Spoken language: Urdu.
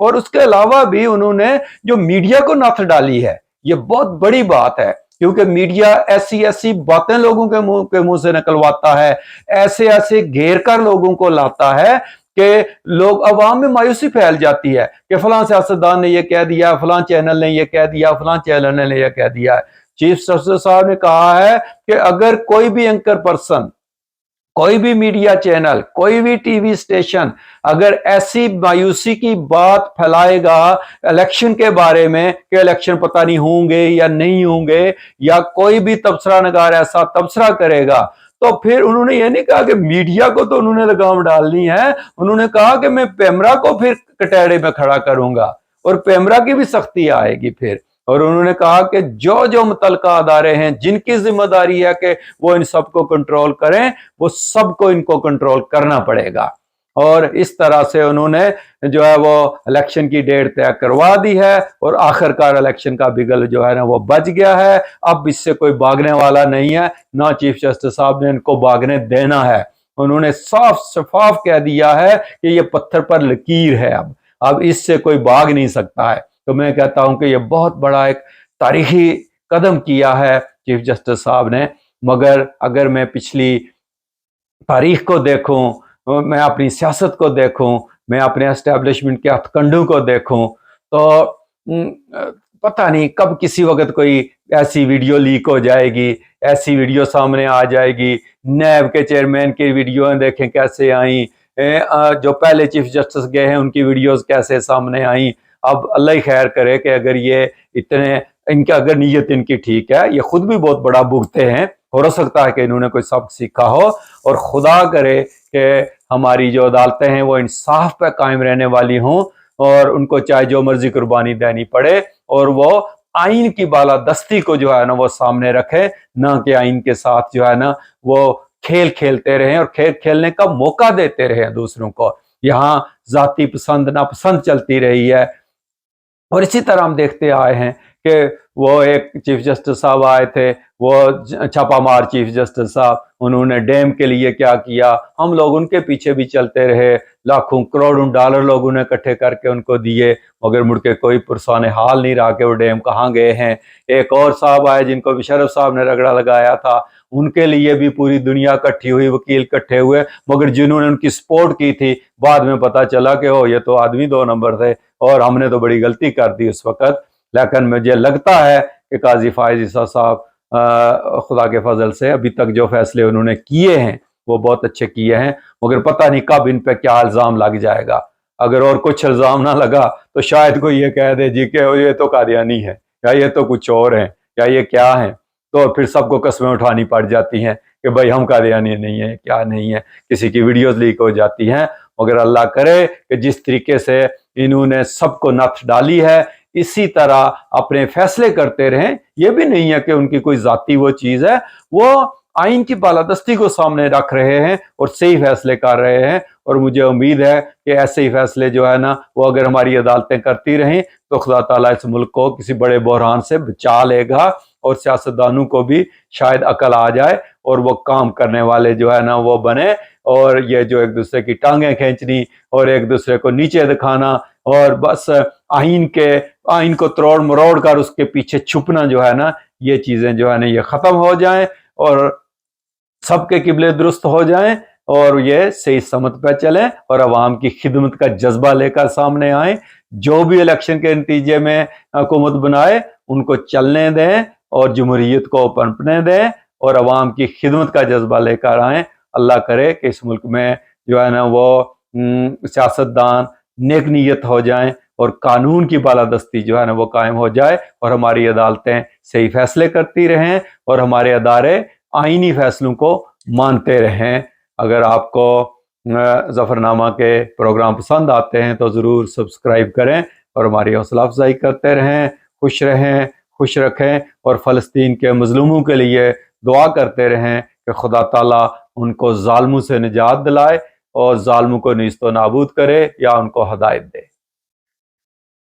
اور اس کے علاوہ بھی انہوں نے جو میڈیا کو نتھ ڈالی ہے، یہ بہت بڑی بات ہے، کیونکہ میڈیا ایسی ایسی باتیں لوگوں کے منہ سے نکلواتا ہے، ایسے ایسے گھیر کر لوگوں کو لاتا ہے کہ لوگ عوام میں مایوسی پھیل جاتی ہے کہ فلاں سیاستدان نے یہ کہہ دیا، فلاں چینل نے یہ کہہ دیا، فلاں چینل نے یہ کہہ دیا ہے۔ چیف جسٹس صاحب نے کہا ہے کہ اگر کوئی بھی اینکر پرسن، کوئی بھی میڈیا چینل، کوئی بھی ٹی وی اسٹیشن اگر ایسی مایوسی کی بات پھیلائے گا الیکشن کے بارے میں کہ الیکشن پتہ نہیں ہوں گے یا نہیں ہوں گے، یا کوئی بھی تبصرہ نگار ایسا تبصرہ کرے گا، تو پھر انہوں نے یہ نہیں کہا کہ میڈیا کو تو انہوں نے لگام ڈالنی ہے، انہوں نے کہا کہ میں پیمرا کو پھر کٹہرے میں کھڑا کروں گا، اور پیمرا کی بھی سختی آئے گی پھر۔ اور انہوں نے کہا کہ جو متعلقہ ادارے ہیں جن کی ذمہ داری ہے کہ وہ ان سب کو کنٹرول کریں، وہ سب کو ان کو کنٹرول کرنا پڑے گا۔ اور اس طرح سے انہوں نے جو ہے وہ الیکشن کی ڈیٹ طے کروا دی ہے، اور آخر کار الیکشن کا بگل جو ہے نا وہ بچ گیا ہے۔ اب اس سے کوئی بھاگنے والا نہیں ہے، نہ چیف جسٹس صاحب نے ان کو بھاگنے دینا ہے۔ انہوں نے صاف شفاف کہہ دیا ہے کہ یہ پتھر پر لکیر ہے، اب اس سے کوئی بھاگ نہیں سکتا ہے۔ تو میں کہتا ہوں کہ یہ بہت بڑا ایک تاریخی قدم کیا ہے چیف جسٹس صاحب نے۔ مگر اگر میں پچھلی تاریخ کو دیکھوں، میں اپنی سیاست کو دیکھوں، میں اپنے اسٹیبلشمنٹ کے ہتھ کنڈوں کو دیکھوں، تو پتہ نہیں کب کسی وقت کوئی ایسی ویڈیو لیک ہو جائے گی، ایسی ویڈیو سامنے آ جائے گی۔ نیب کے چیئرمین کی ویڈیو دیکھیں کیسے آئیں، جو پہلے چیف جسٹس گئے ہیں ان کی ویڈیوز کیسے سامنے آئیں۔ اب اللہ ہی خیر کرے کہ اگر یہ ان کا اگر نیت ان کی ٹھیک ہے، یہ خود بھی بہت بڑا بھگتے ہیں، ہو سکتا ہے کہ انہوں نے کوئی سبق سیکھا ہو، اور خدا کرے کہ ہماری جو عدالتیں ہیں وہ انصاف پہ قائم رہنے والی ہوں، اور ان کو چاہے جو مرضی قربانی دینی پڑے، اور وہ آئین کی بالادستی کو جو ہے نا وہ سامنے رکھے، نہ کہ آئین کے ساتھ جو ہے نا وہ کھیل کھیلتے رہیں اور کھیل کھیلنے کا موقع دیتے رہیں دوسروں کو۔ یہاں ذاتی پسند ناپسند چلتی رہی ہے، اور اسی طرح ہم دیکھتے آئے ہیں کہ وہ ایک چیف جسٹس صاحب آئے تھے، وہ چھاپا مار چیف جسٹس صاحب، انہوں نے ڈیم کے لیے کیا کیا، ہم لوگ ان کے پیچھے بھی چلتے رہے، لاکھوں کروڑوں ڈالر لوگوں نے اکٹھے کر کے ان کو دیے، مگر مڑ کے کوئی پرسان حال نہیں رہا کہ وہ ڈیم کہاں گئے ہیں۔ ایک اور صاحب آئے جن کو مشرف صاحب نے رگڑا لگایا تھا، ان کے لیے بھی پوری دنیا اکٹھی ہوئی، وکیل اکٹھے ہوئے، مگر جنہوں نے ان کی سپورٹ کی تھی بعد میں پتا چلا کہ یہ تو آدمی 2 نمبر تھے، اور ہم نے تو بڑی غلطی کر دی اس وقت۔ لیکن مجھے لگتا ہے کہ قاضی فائز عیسیٰ صاحب خدا کے فضل سے ابھی تک جو فیصلے انہوں نے کیے ہیں وہ بہت اچھے کیے ہیں، مگر پتہ نہیں کب ان پہ کیا الزام لگ جائے گا۔ اگر اور کچھ الزام نہ لگا تو شاید کوئی یہ کہہ دے جی کہ یہ تو قادیانی ہے، یا یہ تو کچھ اور ہیں، یا یہ کیا ہیں، تو پھر سب کو قسمیں اٹھانی پڑ جاتی ہیں کہ بھائی ہم قادیانی نہیں ہیں، کیا نہیں ہے، کسی کی ویڈیوز لیک ہو جاتی ہیں۔ مگر اللہ کرے کہ جس طریقے سے انہوں نے سب کو نتھ ڈالی ہے، اسی طرح اپنے فیصلے کرتے رہیں۔ یہ بھی نہیں ہے کہ ان کی کوئی ذاتی وہ چیز ہے، وہ آئین کی بالادستی کو سامنے رکھ رہے ہیں اور صحیح فیصلے کر رہے ہیں، اور مجھے امید ہے کہ ایسے ہی فیصلے جو ہے نا وہ اگر ہماری عدالتیں کرتی رہیں تو خدا تعالیٰ اس ملک کو کسی بڑے بحران سے بچا لے گا، اور سیاستدانوں کو بھی شاید عقل آ جائے اور وہ کام کرنے والے جو ہے نا وہ بنے، اور یہ جو ایک دوسرے کی ٹانگیں کھینچنی اور ایک دوسرے کو نیچے دکھانا اور بس آئین کو تروڑ مروڑ کر اس کے پیچھے چھپنا جو ہے نا، یہ چیزیں جو ہے نا یہ ختم ہو جائیں، اور سب کے قبلے درست ہو جائیں، اور یہ صحیح سمت پہ چلیں، اور عوام کی خدمت کا جذبہ لے کر سامنے آئیں۔ جو بھی الیکشن کے نتیجے میں حکومت بنائے ان کو چلنے دیں، اور جمہوریت کو پنپنے دیں، اور عوام کی خدمت کا جذبہ لے کر آئیں۔ اللہ کرے کہ اس ملک میں جو ہے نا وہ سیاستدان نیک نیت ہو جائیں، اور قانون کی بالادستی جو ہے نا وہ قائم ہو جائے، اور ہماری عدالتیں صحیح فیصلے کرتی رہیں، اور ہمارے ادارے آئینی فیصلوں کو مانتے رہیں۔ اگر آپ کو ظفرنامہ کے پروگرام پسند آتے ہیں تو ضرور سبسکرائب کریں، اور ہماری حوصلہ افزائی کرتے رہیں۔ خوش رہیں، خوش رکھیں، اور فلسطین کے مظلوموں کے لیے دعا کرتے رہیں کہ خدا تعالیٰ ان کو ظالموں سے نجات دلائے، اور ظالموں کو نیست و نابود کرے، یا ان کو ہدایت دے۔